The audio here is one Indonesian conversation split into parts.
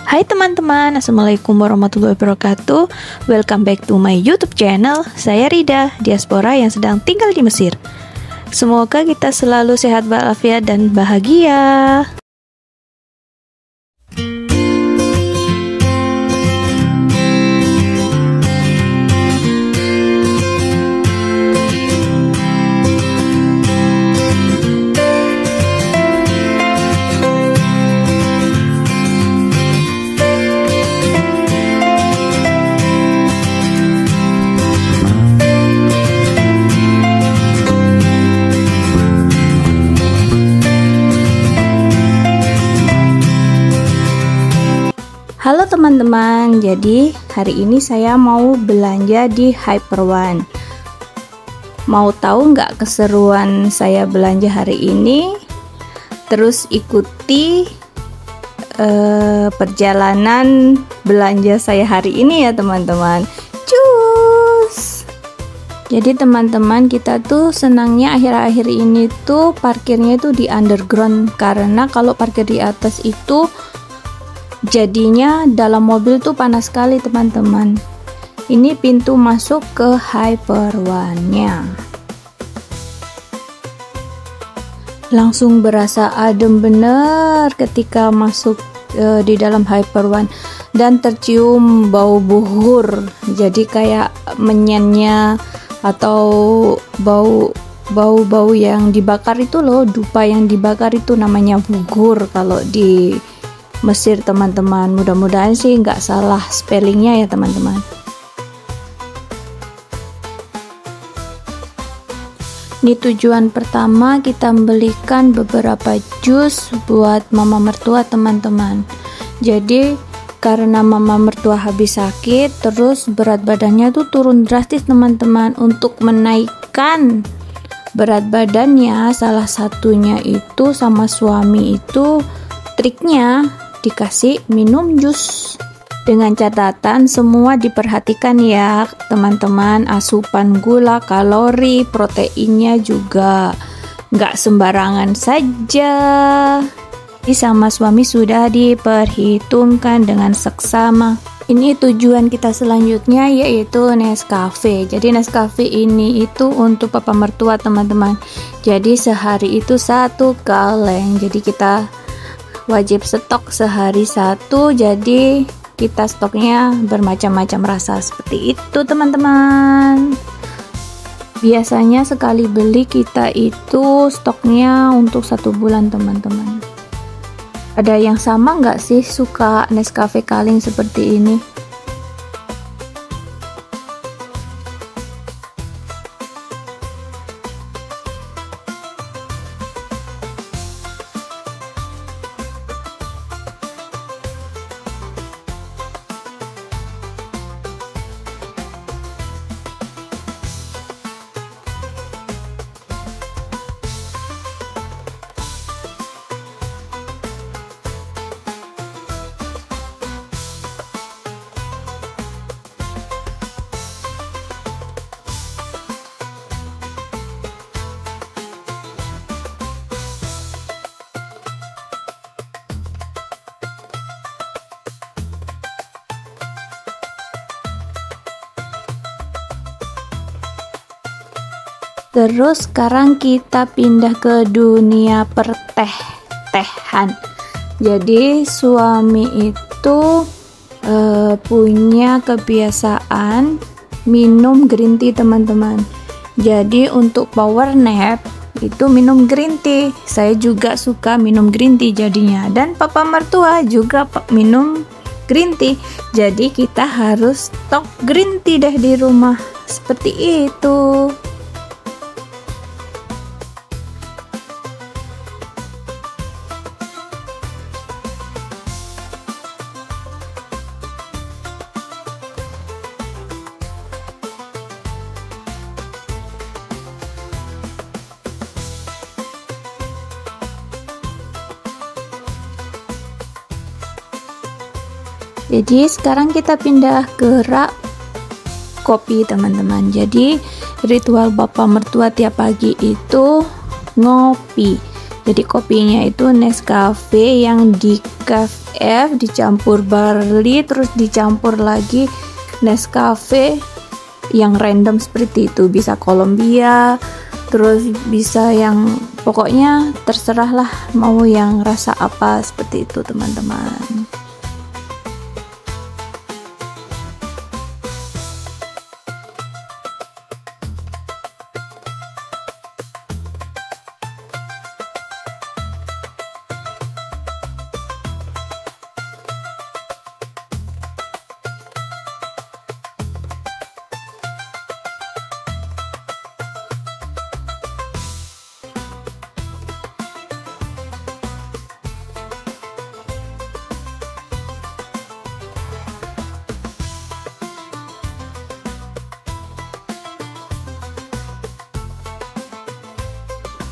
Hai teman-teman, Assalamualaikum warahmatullahi wabarakatuh. Welcome back to my YouTube channel. Saya Rida, diaspora yang sedang tinggal di Mesir. Semoga kita selalu sehat walafiat dan bahagia. Halo teman-teman, jadi hari ini saya mau belanja di Hyper One. Mau tahu nggak keseruan saya belanja hari ini? Terus ikuti perjalanan belanja saya hari ini ya teman-teman. Cus! Jadi teman-teman, kita tuh senangnya akhir-akhir ini tuh parkirnya tuh di underground, karena kalau parkir di atas itu jadinya dalam mobil tuh panas sekali teman-teman. Ini pintu masuk ke Hyper One-nya. Langsung berasa adem bener ketika masuk di dalam Hyper One, dan tercium bau buhur. Jadi kayak menyennya atau bau yang dibakar itu loh, dupa yang dibakar itu namanya buhur kalau di Mesir teman-teman. Mudah-mudahan sih nggak salah spellingnya ya teman-teman. Ini tujuan pertama, kita belikan beberapa jus buat mama mertua teman-teman. Jadi karena mama mertua habis sakit, terus berat badannya tuh turun drastis teman-teman. Untuk menaikkan berat badannya, salah satunya itu sama suami itu triknya dikasih minum jus. Dengan catatan semua diperhatikan ya teman-teman, asupan gula, kalori, proteinnya juga nggak sembarangan saja. Jadi sama suami sudah diperhitungkan dengan seksama. Ini tujuan kita selanjutnya yaitu Nescafe. Jadi Nescafe ini itu untuk papa mertua teman-teman. Jadi sehari itu 1 kaleng. Jadi kita wajib stok sehari 1, jadi kita stoknya bermacam-macam rasa seperti itu teman-teman. Biasanya sekali beli kita itu stoknya untuk 1 bulan teman-teman. Ada yang sama nggak sih suka Nescafe kaleng seperti ini? Terus sekarang kita pindah ke dunia perteh-tehan. Jadi suami itu punya kebiasaan minum green tea teman-teman. Jadi untuk power nap itu minum green tea. Saya juga suka minum green tea jadinya. Dan papa mertua juga minum green tea. Jadi kita harus stok green tea deh di rumah. Seperti itu. Jadi sekarang kita pindah ke rak kopi teman-teman. Jadi ritual bapak mertua tiap pagi itu ngopi. Jadi kopinya itu Nescafe yang decaf CF dicampur barley, terus dicampur lagi Nescafe yang random seperti itu, bisa Colombia, terus bisa yang pokoknya terserah lah mau yang rasa apa seperti itu teman-teman.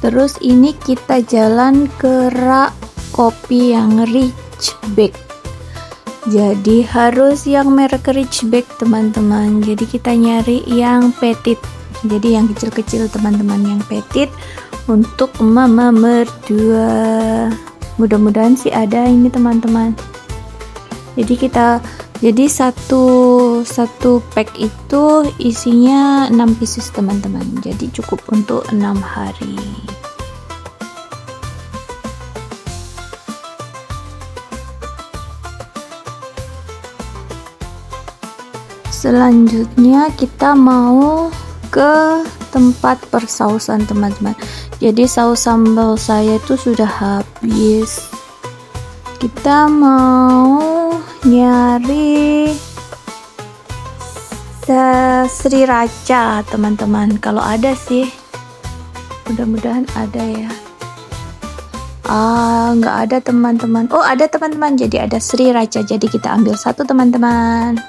Terus ini kita jalan ke rak kopi yang Ridgeback. Jadi harus yang merek Ridgeback teman-teman. Jadi kita nyari yang petit. Jadi yang kecil-kecil teman-teman, yang petit untuk mama mertua. Mudah-mudahan sih ada ini teman-teman. Jadi satu pack itu isinya 6 pieces teman-teman. Jadi cukup untuk 6 hari. Selanjutnya kita mau ke tempat persausan teman-teman. Jadi saus sambal saya itu sudah habis. Kita mau nyari sriracha teman-teman. Kalau ada sih, mudah-mudahan ada ya. Nggak ada teman-teman. Oh ada teman-teman, jadi ada sriracha. Jadi kita ambil satu teman-teman.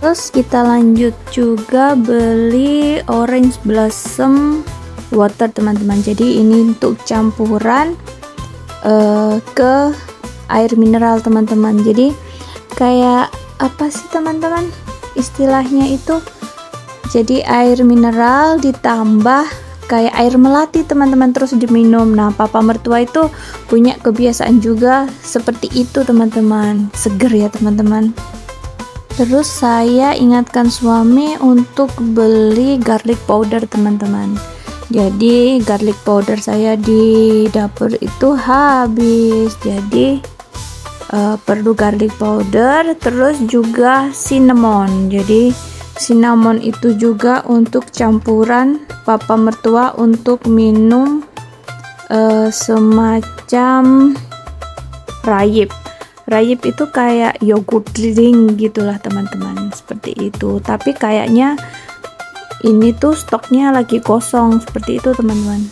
Terus kita lanjut juga beli orange blossom water teman-teman. Jadi ini untuk campuran ke air mineral teman-teman. Jadi kayak apa sih teman-teman istilahnya itu? Jadi air mineral ditambah kayak air melati teman-teman, terus diminum. Nah papa mertua itu punya kebiasaan juga seperti itu teman-teman. Seger ya teman-teman. Terus saya ingatkan suami untuk beli garlic powder teman-teman. Jadi garlic powder saya di dapur itu habis. Jadi perlu garlic powder, terus juga cinnamon. Jadi cinnamon itu juga untuk campuran papa mertua untuk minum semacam rayip. Rayip itu kayak yogurt drink gitulah teman-teman, seperti itu. Tapi kayaknya ini tuh stoknya lagi kosong, seperti itu teman-teman.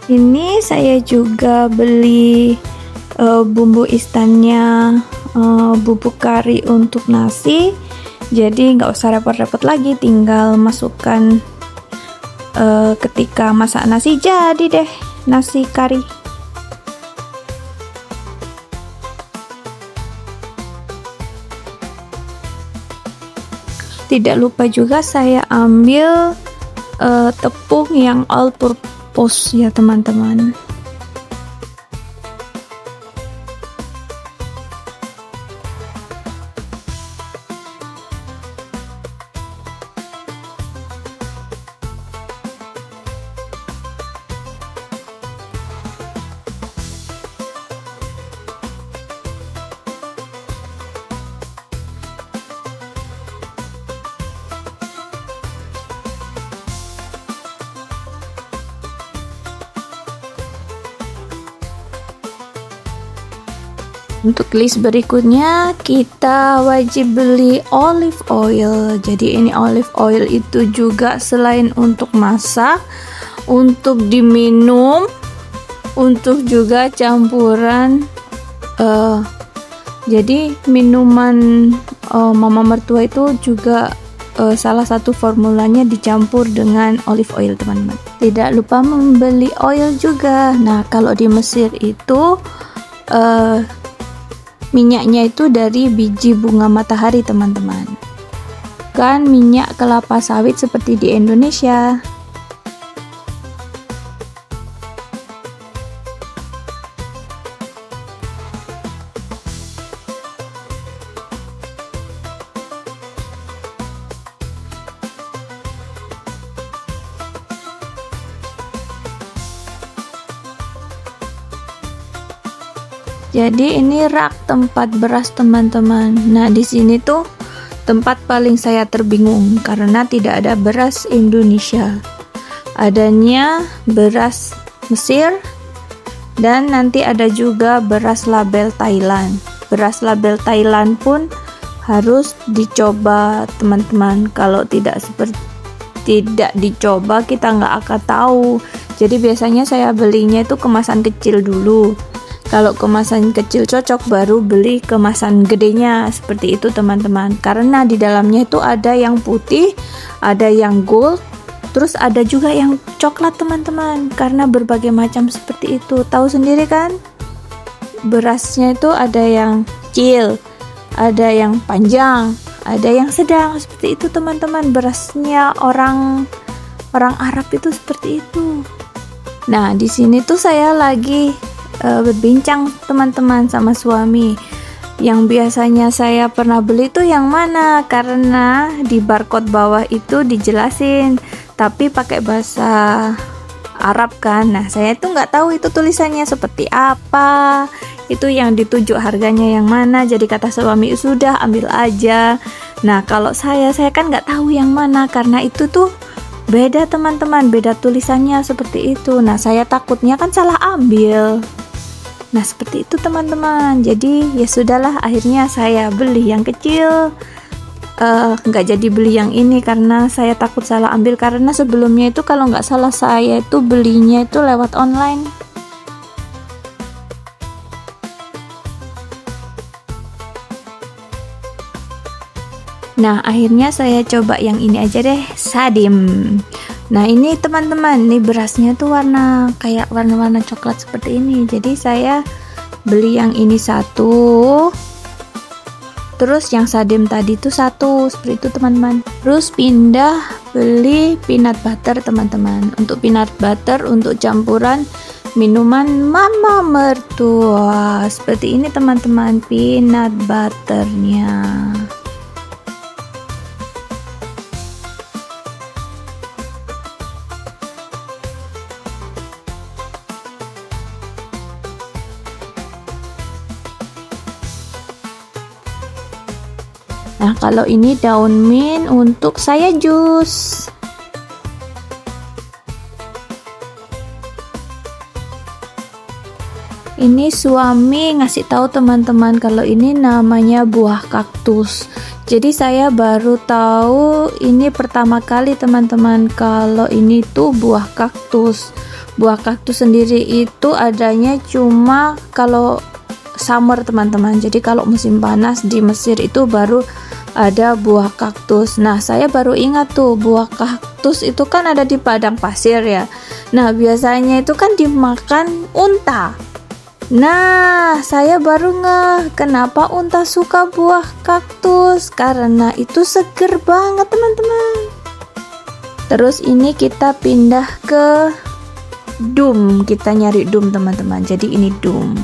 Ini saya juga beli bumbu instannya, bubuk kari untuk nasi. Jadi nggak usah repot-repot lagi, tinggal masukkan ketika masak nasi, jadi deh nasi kari. Tidak lupa juga saya ambil tepung yang all purpose kompos ya teman-teman. Untuk list berikutnya kita wajib beli olive oil. Jadi ini olive oil itu juga selain untuk masak, untuk diminum, untuk juga campuran. Jadi minuman mama mertua itu juga salah satu formulanya dicampur dengan olive oil teman-teman. Tidak lupa membeli oil juga. Nah kalau di Mesir itu minyaknya itu dari biji bunga matahari teman-teman, bukan minyak kelapa sawit seperti di Indonesia. Jadi ini rak tempat beras teman-teman. Nah di sini tuh tempat paling saya terbingung karena tidak ada beras Indonesia, adanya beras Mesir, dan nanti ada juga beras label Thailand. Beras label Thailand pun harus dicoba teman-teman. Kalau tidak dicoba kita nggak akan tahu. Jadi biasanya saya belinya itu kemasan kecil dulu. Kalau kemasan kecil cocok baru beli kemasan gedenya, seperti itu teman-teman. Karena di dalamnya itu ada yang putih, ada yang gold, terus ada juga yang coklat teman-teman. Karena berbagai macam seperti itu. Tahu sendiri kan? Berasnya itu ada yang kecil, ada yang panjang, ada yang sedang, seperti itu teman-teman. Berasnya orang Arab itu seperti itu. Nah, di sini tuh saya lagi berbincang teman-teman sama suami. Yang biasanya saya pernah beli tuh yang mana, karena di barcode bawah itu dijelasin tapi pakai bahasa Arab kan. Nah saya tuh nggak tahu itu tulisannya seperti apa, itu yang dituju harganya yang mana. Jadi kata suami, sudah ambil aja. Nah kalau saya kan nggak tahu yang mana, karena itu tuh beda teman-teman, beda tulisannya seperti itu. Nah saya takutnya kan salah ambil. Nah seperti itu teman-teman. Jadi ya sudahlah, akhirnya saya beli yang kecil, nggak jadi beli yang ini karena saya takut salah ambil. Karena sebelumnya itu kalau nggak salah saya itu belinya itu lewat online. Nah akhirnya saya coba yang ini aja deh, Sadim. Nah ini teman-teman, ini berasnya tuh kayak warna-warna coklat seperti ini. Jadi saya beli yang ini satu, terus yang Sadim tadi tuh satu, seperti itu teman-teman. Terus pindah beli peanut butter teman-teman. Untuk peanut butter untuk campuran minuman mama mertua. Seperti ini teman-teman peanut butternya. Nah kalau ini daun mint untuk saya jus. Ini suami ngasih tahu teman-teman kalau ini namanya buah kaktus. Jadi saya baru tahu ini pertama kali teman-teman, kalau ini tuh buah kaktus. Buah kaktus sendiri itu adanya cuma kalau summer teman-teman. Jadi kalau musim panas di Mesir itu baru ada buah kaktus. Nah saya baru ingat tuh, buah kaktus itu kan ada di padang pasir ya. Nah biasanya itu kan dimakan unta. Nah saya baru ngeh kenapa unta suka buah kaktus, karena itu seger banget teman-teman. Terus ini kita pindah ke Dum, kita nyari dum teman-teman. Jadi ini dum.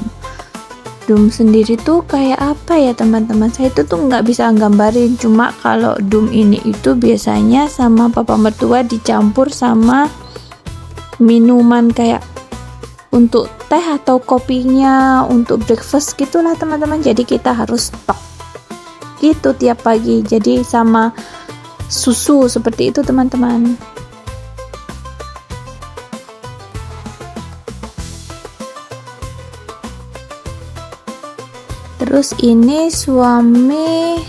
Dum sendiri tuh kayak apa ya teman-teman? Saya itu tuh nggak bisa gambarin. Cuma kalau dum ini itu biasanya sama papa mertua dicampur sama minuman kayak untuk teh atau kopinya untuk breakfast gitulah teman-teman. Jadi kita harus stok gitu tiap pagi. Jadi sama susu seperti itu teman-teman. Terus ini suami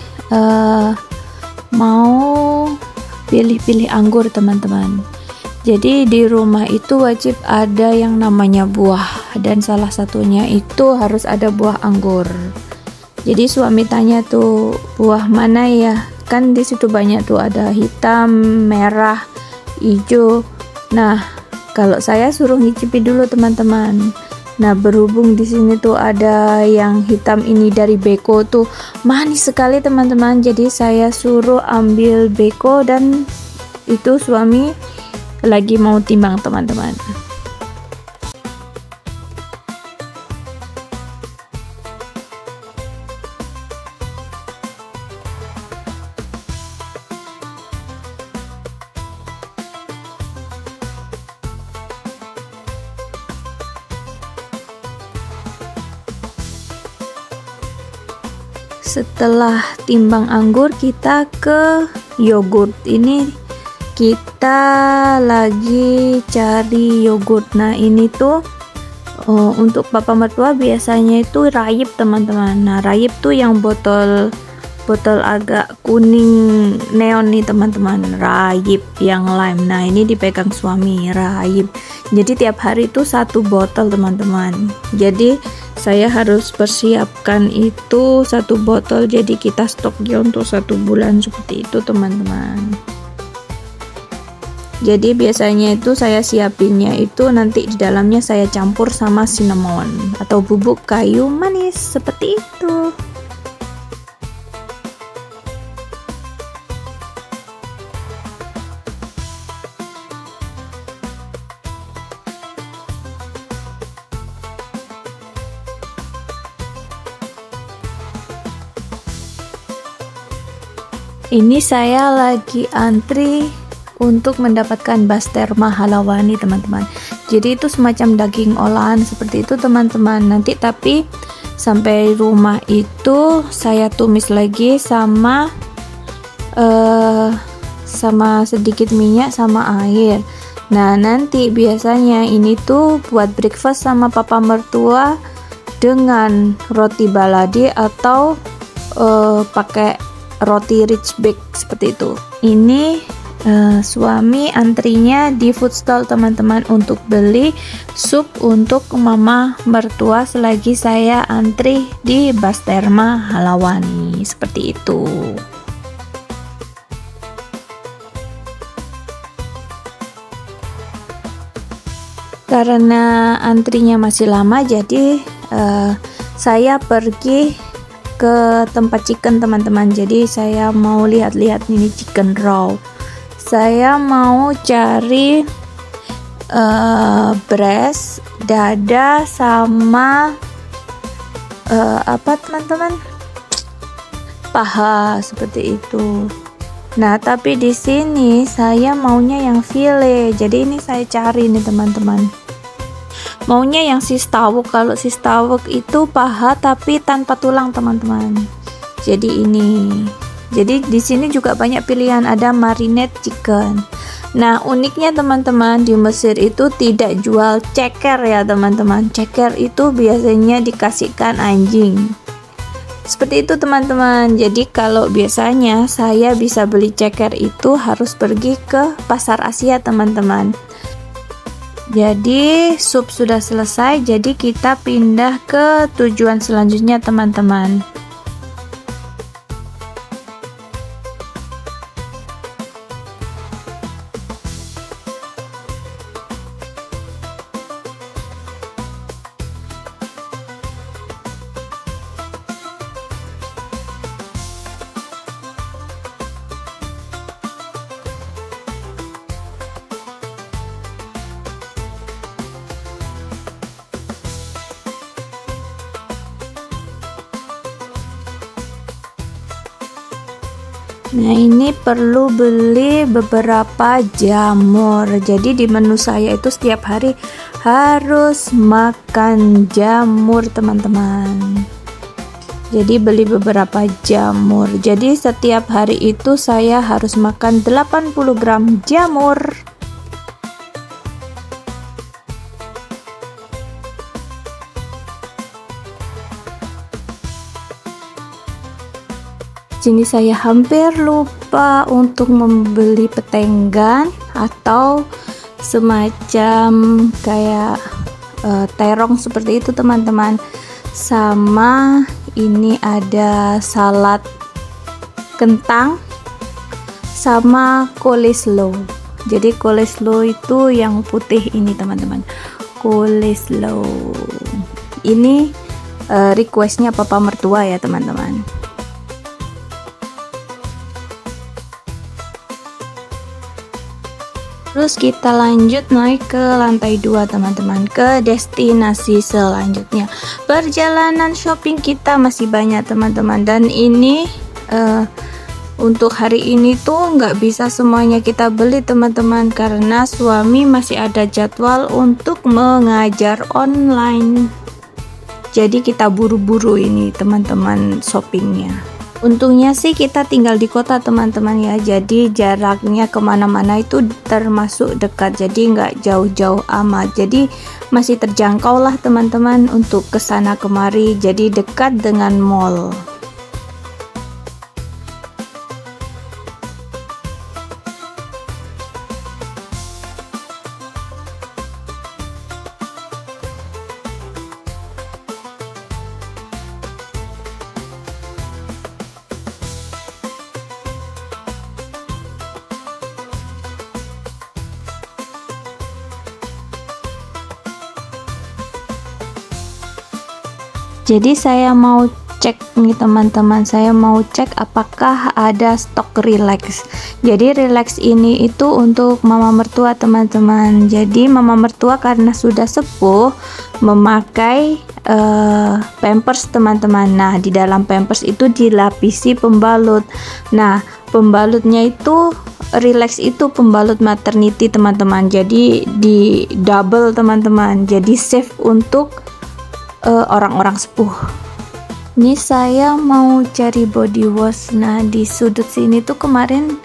mau pilih-pilih anggur teman-teman. Jadi di rumah itu wajib ada yang namanya buah, dan salah satunya itu harus ada buah anggur. Jadi suami tanya tuh, buah mana ya? Kan di situ banyak tuh, ada hitam, merah, hijau. Nah, kalau saya suruh ngicipi dulu teman-teman. Nah, berhubung di sini tuh ada yang hitam ini dari Beko tuh manis sekali teman-teman. Jadi saya suruh ambil Beko dan itu suami lagi mau timbang teman-teman. Setelah timbang anggur, kita ke yogurt. Ini kita lagi cari yogurt. Nah, ini tuh untuk papa mertua biasanya itu Rayip teman-teman. Nah, Rayip tuh yang botol agak kuning neon nih teman-teman. Rayip yang lime. Nah, ini dipegang suami, Rayip. Jadi tiap hari itu 1 botol teman-teman. Jadi saya harus persiapkan itu 1 botol, jadi kita stoknya untuk 1 bulan seperti itu teman-teman. Jadi biasanya itu saya siapinnya itu nanti di dalamnya saya campur sama cinnamon atau bubuk kayu manis seperti itu. Ini saya lagi antri untuk mendapatkan Basterma Halawani teman-teman. Jadi itu semacam daging olahan seperti itu teman-teman. Nanti tapi sampai rumah itu saya tumis lagi sama sedikit minyak sama air. Nah, nanti biasanya ini tuh buat breakfast sama papa mertua dengan roti baladi atau pakai roti rich bake seperti itu. Ini suami antrinya di food stall teman-teman untuk beli sup untuk mama mertua selagi saya antri di Basterma Halawani seperti itu. Karena antrinya masih lama, jadi saya pergi ke tempat chicken teman-teman. Jadi saya mau lihat-lihat ini chicken raw. Saya mau cari breast, dada sama apa teman-teman? Paha seperti itu. Nah, tapi di sini saya maunya yang file. Jadi ini saya cari nih teman-teman. Maunya yang sistawuk. Kalau sistawuk itu paha tapi tanpa tulang teman-teman. Jadi ini. Jadi di sini juga banyak pilihan, ada marinate chicken. Nah, uniknya teman-teman, di Mesir itu tidak jual ceker ya teman-teman. Ceker itu biasanya dikasihkan anjing. Seperti itu teman-teman. Jadi kalau biasanya saya bisa beli ceker itu harus pergi ke pasar Asia teman-teman. Jadi sup sudah selesai, jadi kita pindah ke tujuan selanjutnya teman-teman. Nah, ini perlu beli beberapa jamur. Jadi di menu saya itu setiap hari harus makan jamur, teman-teman. Jadi beli beberapa jamur. Jadi setiap hari itu saya harus makan 80 gram jamur. Sini saya hampir lupa untuk membeli petenggan atau semacam kayak terong seperti itu, teman-teman. Sama ini ada salad kentang sama coleslaw. Jadi coleslaw itu yang putih ini, teman-teman. Coleslaw ini requestnya papa mertua ya, teman-teman. Terus kita lanjut naik ke lantai 2, teman-teman, ke destinasi selanjutnya. Perjalanan shopping kita masih banyak, teman-teman, dan ini untuk hari ini tuh nggak bisa semuanya kita beli, teman-teman, karena suami masih ada jadwal untuk mengajar online. Jadi kita buru-buru ini, teman-teman, shoppingnya. Untungnya sih kita tinggal di kota, teman-teman ya, jadi jaraknya kemana-mana itu termasuk dekat, jadi nggak jauh-jauh amat, jadi masih terjangkau lah, teman-teman, untuk kesana kemari, jadi dekat dengan mall. Jadi saya mau cek nih, teman-teman, saya mau cek apakah ada stok relax. Jadi relax ini itu untuk mama mertua, teman-teman. Jadi mama mertua karena sudah sepuh memakai pampers, teman-teman. Nah, di dalam pampers itu dilapisi pembalut. Nah, pembalutnya itu relax itu pembalut maternity, teman-teman. Jadi di double, teman-teman. Jadi safe untuk orang-orang sepuh. Ini saya mau cari body wash. Nah, di sudut sini tuh kemarin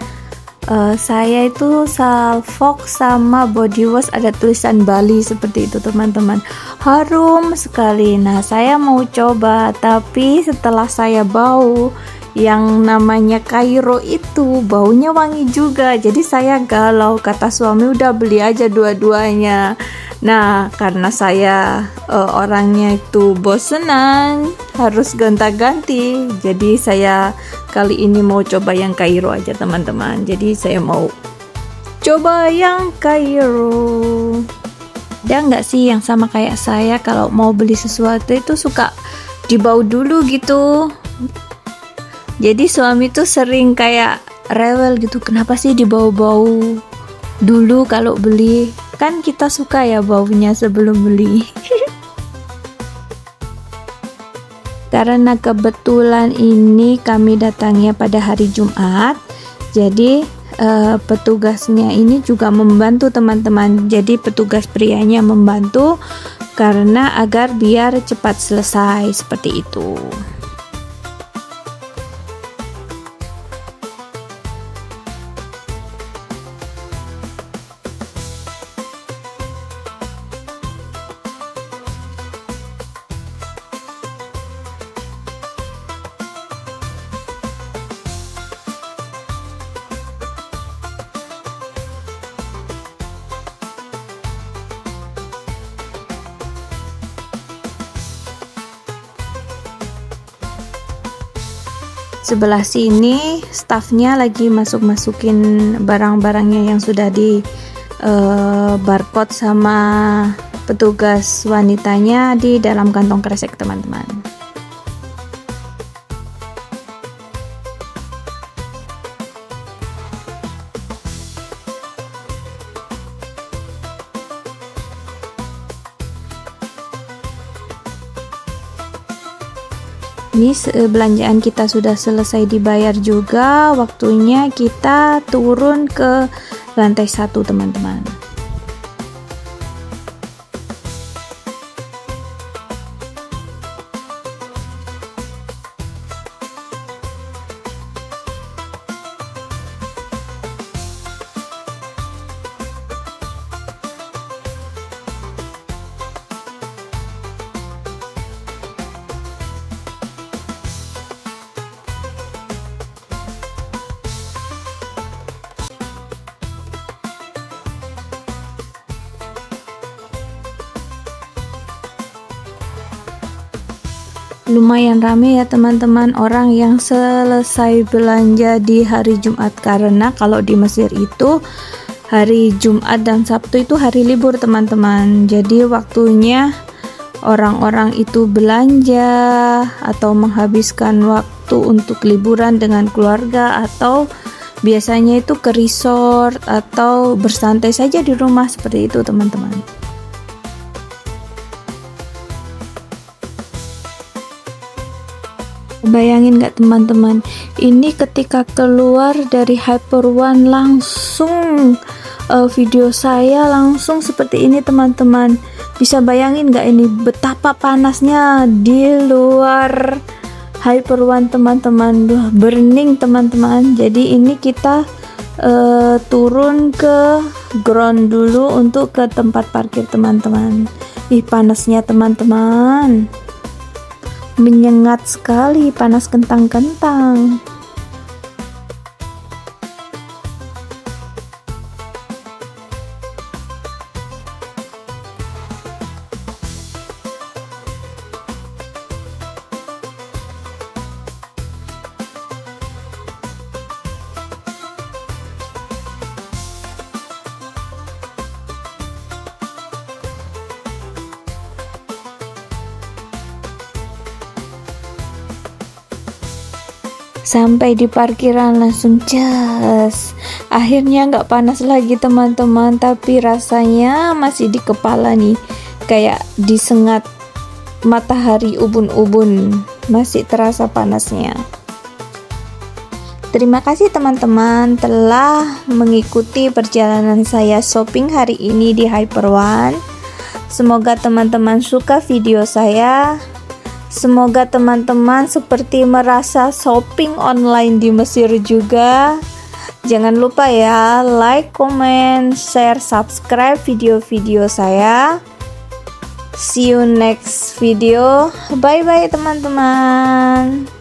saya itu salfok sama body wash ada tulisan Bali seperti itu, teman-teman. Harum sekali. Nah, saya mau coba, tapi setelah saya bau yang namanya Cairo itu baunya wangi juga. Jadi saya galau, kata suami udah beli aja dua-duanya. Nah, karena saya orangnya itu bosenan, harus gonta-ganti. Jadi saya kali ini mau coba yang Cairo aja, teman-teman. Jadi saya mau coba yang Cairo. Ada nggak sih yang sama kayak saya kalau mau beli sesuatu itu suka dibau dulu gitu? Jadi suami tuh sering kayak rewel gitu, kenapa sih dibau-bau dulu kalau beli? Kan kita suka ya baunya sebelum beli. Karena kebetulan ini kami datangnya pada hari Jumat, jadi petugasnya ini juga membantu, teman-teman. Jadi petugas prianya membantu karena agar biar cepat selesai seperti itu. Sebelah sini staffnya lagi masukin barang-barangnya yang sudah di barcode sama petugas wanitanya di dalam kantong kresek, teman-teman. Ini belanjaan kita sudah selesai dibayar juga, waktunya kita turun ke lantai 1 teman-teman. Lumayan rame ya teman-teman orang yang selesai belanja di hari Jumat, karena kalau di Mesir itu hari Jumat dan Sabtu itu hari libur teman-teman. Jadi waktunya orang-orang itu belanja atau menghabiskan waktu untuk liburan dengan keluarga, atau biasanya itu ke resort atau bersantai saja di rumah, seperti itu teman-teman. Bayangin gak teman-teman, ini ketika keluar dari Hyper One langsung video saya langsung seperti ini teman-teman. Bisa bayangin gak ini betapa panasnya di luar Hyper One teman-teman, burning teman-teman. Jadi ini kita turun ke ground dulu untuk ke tempat parkir teman-teman. Ih, panasnya teman-teman, menyengat sekali, panas kentang-kentang. Sampai di parkiran langsung cas. Akhirnya nggak panas lagi teman-teman, tapi rasanya masih di kepala nih, kayak disengat matahari ubun-ubun, masih terasa panasnya. Terima kasih teman-teman telah mengikuti perjalanan saya shopping hari ini di Hyper One. Semoga teman-teman suka video saya. Semoga teman-teman seperti merasa shopping online di Mesir juga. Jangan lupa ya, like, comment, share, subscribe video-video saya. See you next video. Bye-bye teman-teman.